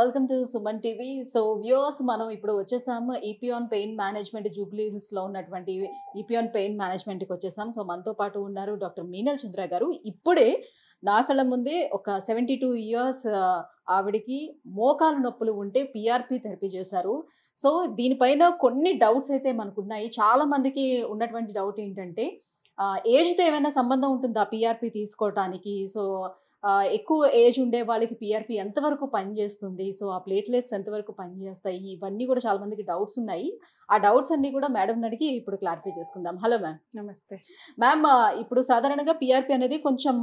Welcome to Suman TV. So viewers, మనం ఇప్పుడు వచ్చేసాము ఈపియాన్ పెయిన్ మేనేజ్మెంట్ జూబ్లీ హిల్స్ లో ఉన్నటువంటి ఈపియాన్ పెయిన్ మేనేజ్మెంట్ కి వచ్చేసాం. సో మనతో పాటు ఉన్నారు డాక్టర్ మీనల్ చంద్ర గారు. ఇప్పుడే నా కళ్ళ ముందే ఒక 72 ఇయర్స్ ఆవిడికి మోకాలు నొప్పులు ఉంటే పిఆర్పి థెరపీ చేశారు. సో దీనిపైన కొన్ని డౌట్స్ అయితే మనకున్నాయి. చాలా మందికి ఉన్నటువంటి డౌట్ ఏంటంటే ఏజ్తో ఏమైనా సంబంధం ఉంటుందా పిఆర్పి తీసుకోవటానికి? సో ఎక్కువ ఏజ్ ఉండే వాళ్ళకి పిఆర్పి ఎంతవరకు పనిచేస్తుంది? సో ఆ ప్లేట్లెట్స్ ఎంతవరకు పనిచేస్తాయి? ఇవన్నీ కూడా చాలా మందికి డౌట్స్ ఉన్నాయి. ఆ డౌట్స్ అన్ని కూడా మేడం అడిగి ఇప్పుడు క్లారిఫై చేసుకుందాం. Hello ma'am. నమస్తే మ్యామ్, ఇప్పుడు సాధారణంగా పిఆర్పి అనేది కొంచెం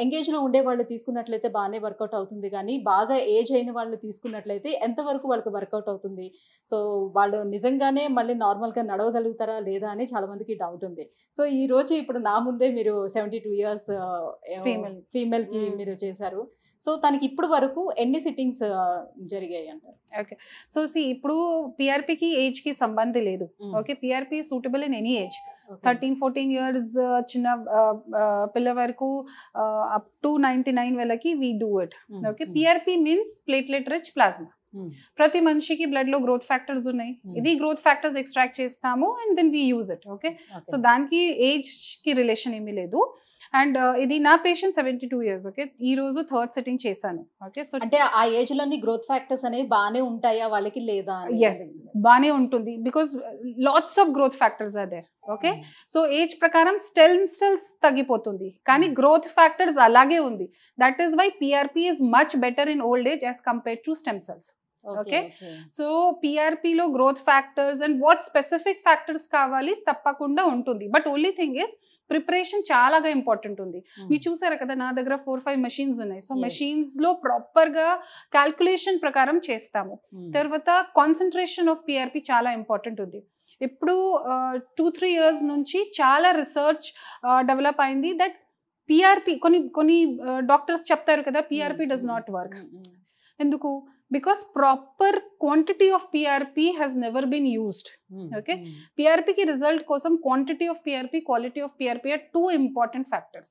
ఎంగేజ్లో ఉండే వాళ్ళు తీసుకున్నట్లయితే బాగానే వర్కౌట్ అవుతుంది, కానీ బాగా ఏజ్ అయిన వాళ్ళు తీసుకున్నట్లయితే ఎంతవరకు వాళ్ళకి వర్కౌట్ అవుతుంది? సో వాళ్ళు నిజంగానే మళ్ళీ నార్మల్గా నడవగలుగుతారా లేదా అని చాలా మందికి డౌట్ ఉంది. సో ఈ రోజు ఇప్పుడు నా ముందే మీరు 72 ఇయర్స్ ఫీమేల్కి మీరు చేశారు. సో తనకి ఇప్పుడు వరకు ఎన్ని సిట్టింగ్స్ జరిగాయి అంటారు? ఓకే, సో ఇప్పుడు పిఆర్పికి ఏజ్ కి సంబంధం లేదు. Okay, PRP suitable in any age. 13-14 years చిన్న పిల్ల వరకు అప్ టు 99 వాళ్ళకి we do it. Okay, PRP means platelet rich plasma. ప్రతి మనిషికి బ్లడ్ లో గ్రోత్ ఫ్యాక్టర్స్ ఉన్నాయి. ఇది గ్రోత్ ఫ్యాక్టర్స్ ఎక్స్ట్రాక్ట్ చేస్తాము and then we use it. Okay, so దానికి ఏజ్ కి రిలేషన్ ఏమీ లేదు. అండ్ ఇది నా పేషెంట్ 72 ఇయర్స్. ఓకే, ఈ రోజు థర్డ్ సిట్టింగ్ చేశాను. ఓకే, సో అంటే ఆ ఏజ్ లోని గ్రోత్ ఫ్యాక్టర్స్ అనేవి బాగానే ఉంటాయా వాళ్ళకి లేదా? ఎస్, బాగానే ఉంటుంది. Because lots of growth factors are there. Okay, so age ప్రకారం సెల్స్ తగ్గిపోతుంది, కానీ గ్రోత్ ఫ్యాక్టర్స్ అలాగే ఉంది. That is why PRP is much better in old age as compared to stem cells. Okay, so పిఆర్పిలో growth factors and what specific factors కావాలి తప్పకుండా ఉంటుంది. But only thing is preparation చాలా important ఉంది. మీరు చూసారు కదా, నా దగ్గర 4-5 మెషిన్స్ ఉన్నాయి. సో మెషిన్స్ లో ప్రాపర్ గా క్యాల్కులేషన్ ప్రకారం చేస్తాము. తర్వాత కాన్సన్ట్రేషన్ ఆఫ్ పిఆర్పి చాలా ఇంపార్టెంట్ ఉంది. ఇప్పుడు 2-3 ఇయర్స్ నుంచి చాలా రీసెర్చ్ డెవలప్ అయింది దట్ పిఆర్పి కొన్ని డాక్టర్స్ చెప్తారు కదా పిఆర్పి డస్ నాట్ వర్క్. ఎందుకు? Because proper quantity of PRP has never been used. Okay, PRP ki result kosam quantity of PRP, quality of PRP are two important factors.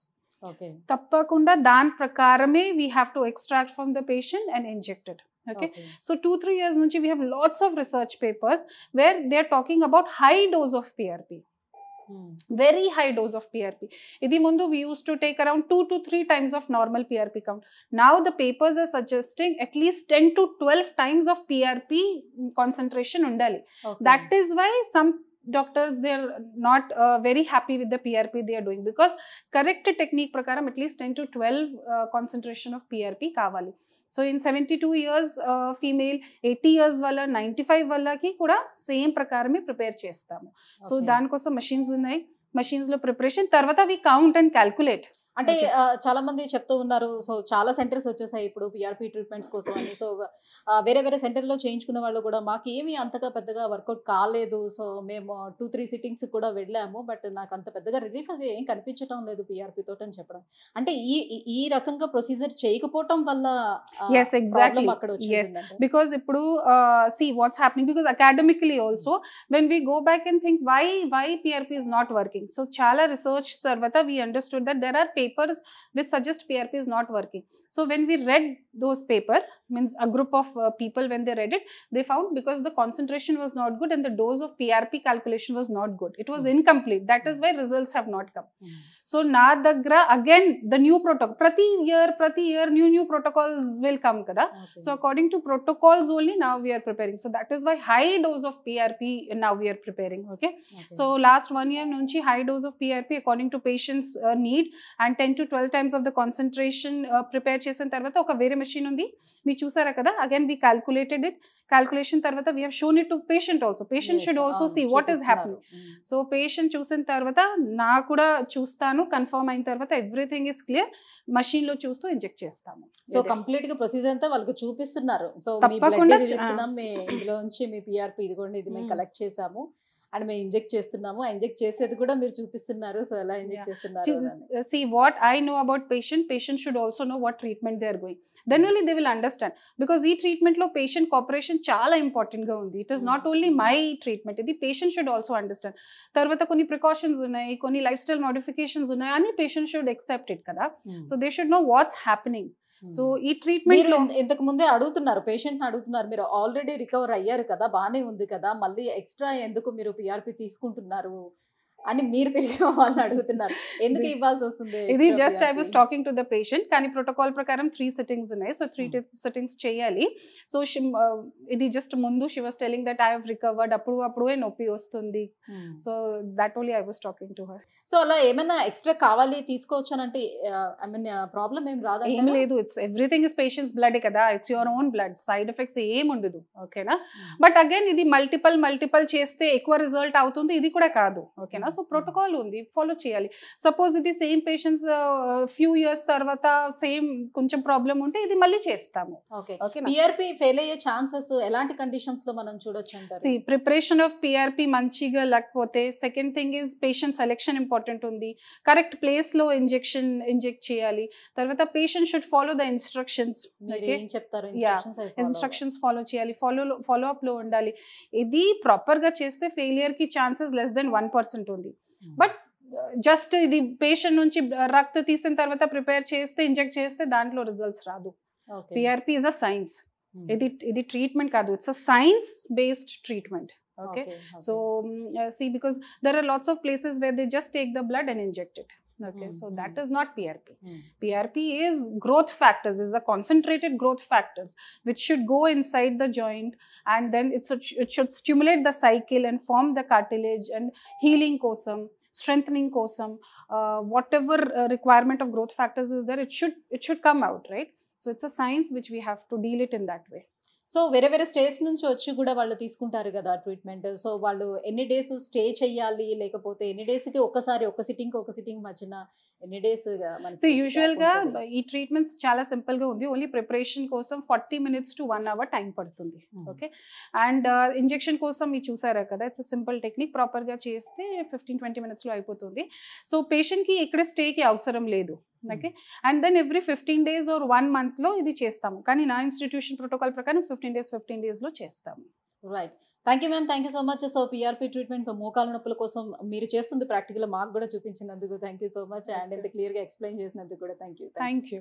Okay, tappakunda dan prakarame we have to extract from the patient and inject it. Okay, so 2-3 years nunchi we have lots of research papers where they are talking about high dose of PRP. Very high dose of PRP. Idi mundu we used to take around 2 to 3 times of normal PRP count. Now the papers are suggesting at least 10 to 12 times of PRP concentration undali. That is why some doctors, they are not very happy with the PRP they are doing, because correct technique prakaram at least 10 to 12 concentration of PRP kavali. So in 72 years female, 80 years wala, 95 వాళ్ళకి కూడా same ప్రకారమే prepare చేస్తాము. So దానికోసం machines ఉన్నాయి. Machines లో preparation తర్వాత వి count and calculate. అంటే చాలా మంది చెప్తూ ఉన్నారు, సో చాలా సెంటర్స్ వచ్చేసాయి ఇప్పుడు పిఆర్పి ట్రీట్మెంట్స్ కోసం అని. సో వేరే సెంటర్లో చేయించుకున్న వాళ్ళు కూడా మాకు ఏమీ అంతగా పెద్దగా వర్కౌట్ కాలేదు, సో మేము 2-3 సిట్టింగ్స్ కూడా వెళ్ళాము, బట్ నాకు అంత పెద్దగా రిలీఫ్ అది ఏం కనిపించడం లేదు పిఆర్పి తోటి అని చెప్పడం. అంటే ఈ రకంగా ప్రొసీజర్ చేయకపోవటం వల్ల అక్కడ వచ్చింది. బికాస్ ఇప్పుడు see what's happening, because academically also when we go back and think why PRP is not working, so chala research tarvata we understood that there are papers which suggest PRP is not working. So when we read those paper, means a group of people, when they read it, they found because the concentration was not good and the dose of PRP calculation was not good, it was incomplete. That is why results have not come. So na dagra again the new protocol, prati year new protocols will come kada. So according to protocols only now we are preparing. So that is why high dose of PRP now we are preparing. Okay, so last 1 year nunchi high dose of PRP according to patients need and 10 to 12 times of the concentration prepare చేసిన తర్వాత ఒక వేరే machine ఉంది, మీరు చూసారా కదా. Again we calculated it. Calculation తర్వాత we have shown it to patient also. Patient should also see what is happening. So patient చూసిన తర్వాత నా కూడా చూస్తాను, కన్ఫర్మ్ అయిన తర్వాత ఎవ్రీథింగ్ ఇస్ క్లియర్, మషిన్ లో చూస్తూ ఇంజెక్ట్ చేస్తాము. సో కంప్లీట్ గా ప్రొసీజర్ అంతా వాళ్ళకి చూపిస్తున్నారు. సో తప్పకుండా తీసుకున్నాం, మీ ఇందులో నుంచి మీ పిఆర్పి ఇదిగోండి, ఇది మేము కలెక్ట్ చేసాము అండ్ మేము ఇంజెక్ట్ చేస్తున్నాము. ఇంజెక్ట్ చేసేది కూడా మీరు చూపిస్తున్నారు. సో ఎలా ఇంజెక్ట్ చేస్తున్నారు? See what I know about patient should also know what treatment they are going. Then only they will understand, because ee treatment lo patient cooperation chaala important ga undi. It is not only my treatment, the patient should also understand. Tarvata konni precautions unnai, konni lifestyle modifications unnai ani patient should accept it kada. So they should know what's happening. So ఈ treatment మీరు లో ఇంతకు ముందే అడుగుతున్నారు, patient అడుగుతున్నారు, మీరు already recover అయ్యారు కదా, బానే ఉంది కదా, మళ్ళీ ఎక్స్ట్రా ఎందుకు మీరు పిఆర్పి తీసుకుంటున్నారు అని మీరు తిరిగి వాళ్ళని అడుగుతున్నారు. ఎందుకు ఇవ్వాల్సి వస్తుంది ఇది extra just I PRP? Was talking to the patient, కానీ ప్రోటోకాల్ ప్రకారం 3 సిట్టింగ్స్ ఉన్నాయి, సో 3 సిట్టింగ్స్ చేయాలి. సో ఇది జస్ట్ ముందు she was telling that I have recovered, అప్పుడే నొప్పి వస్తుంది. So that only I was talking to her. So అలా ఏమైనా ఎక్స్ట్రా కావాలి తీసుకోవచ్చు అని అంటే ఐ మీన్ ప్రాబ్లం ఏం రాదా? ఏం లేదు, it's everything is patients blood కదా, it's your own blood, side effects ఏం ఉండదు. ఓకేనా? బట్ అగైన్ ఇది మల్టిపల్ చేస్తే ఎక్కువ రిజల్ట్ అవుతుంది, ఇది కూడా కాదు. ఓకేనా? సో ప్రోటోకాల్ ఉంది, ఫాలో చేయాలి. సపోజ్ ఇది సేమ్ పేషెంట్స్ ఫ్యూ ఇయర్స్ తర్వాత సేమ్ కొంచెం ప్రాబ్లం ఉంటే ఇది మళ్ళీ చేస్తాము. పిఆర్పి ఫెయిల్ అయ్యే ఛాన్సెస్ ఎలాంటి కండిషన్స్ లో మనం చూడొచ్చు అంటారు? ప్రిపరేషన్ ఆఫ్ పిఆర్పి మంచిగా లేకపోతే, second thing is patient selection important ఉంది, కరెక్ట్ ప్లేస్ లో ఇంజెక్ట్ చేయాలి, తర్వాత patient should follow the instructions. Instructions follow చేయాలి, ఫాలో అప్ లో ఉండాలి. ఇది ప్రాపర్ గా చేస్తే ఫెయిలియర్ కి ఛాన్సెస్ less than 1% ఉంది. బట్ జస్ట్ ఇది పేషెంట్ నుంచి రక్త తీసిన తర్వాత ప్రిపేర్ చేస్తే ఇంజెక్ట్ చేస్తే దాంట్లో రిజల్ట్స్ రాదు. పిఆర్పి ఇస్ అ సైన్స్, ఇది ట్రీట్మెంట్ కాదు, it's a science based treatment. Okay. So see, because there are lots of places where they just take the blood and inject it. Okay. So that is not PRP. PRP is growth factors, is a concentrated growth factors which should go inside the joint, and then it should stimulate the cycle and form the cartilage and healing kosam, strengthening kosam, whatever requirement of growth factors is there, it should come out, right? So it's a science which we have to deal it in that way. So వేరే states నుంచి వచ్చి కూడా వాళ్ళు తీసుకుంటారు కదా treatment. So వాళ్ళు ఎన్ని days stay చెయ్యాలి, లేకపోతే ఎన్ని డేస్కి ఒకసారి ఒక సిట్టింగ్ మధ్యన ఎన్ని డేస్? సో యూజువల్ గా ఈ ట్రీట్మెంట్స్ చాలా సింపుల్ గా ఉంది, ఓన్లీ ప్రిపరేషన్ కోసం 40 minutes to 1 hour టైం పడుతుంది. ఓకే. అండ్ ఇంజెక్షన్ కోసం మీరు చూసారా కదా, ఇట్స్ సింపుల్ టెక్నిక్, ప్రాపర్ గా చేస్తే 15-20 minutes లో అయిపోతుంది. సో పేషెంట్ కి ఇక్కడ స్టేకి అవసరం లేదు. Okay. And then every 15 days or 1 month లో ఇది చేస్తాము, కానీ నా ఇన్స్టిట్యూషన్ ప్రోటోకాల్ ప్రకారం 15 days లో చేస్తాము. Right. Thank you ma'am, thank you so much. So PRP treatment మోకాల నొప్పుల కోసం మీరు చేస్తుంది ప్రాక్టికల్ మాకు కూడా చూపించినందుకు thank you so much, and ఇంత క్లియర్ గా ఎక్స్ప్లెయిన్ చేసినందుకు కూడా థ్యాంక్ యూ.